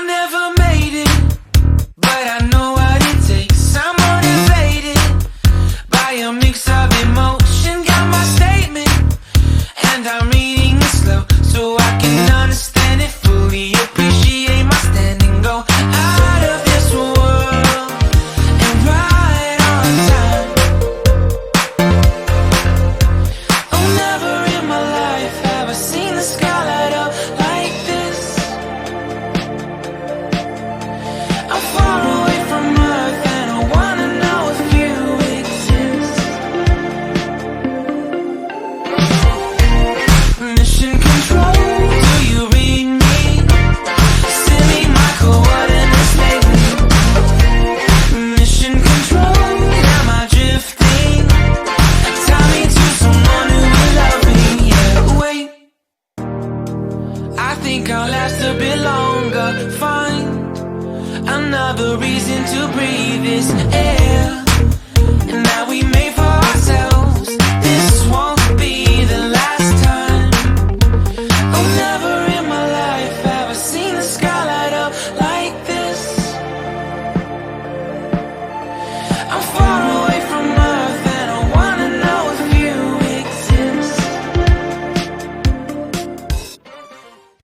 never made it, but I know what it takes. I'm motivated by a mix of emotion. Got my statement, and I'm reading it slow so I can understand it fully. Appreciate my standing, go out of this world and right on time. Oh, never in my life have I seen the sky light up like this. I'm far away from Earth and I wanna know if you exist. Mission control, do you read me? Send me my coordinates lately. Mission control, am I drifting? Tie me to someone who will love me. Yeah, wait, I think I'll last a bit longer. Find another reason to breathe this air, and now we may fall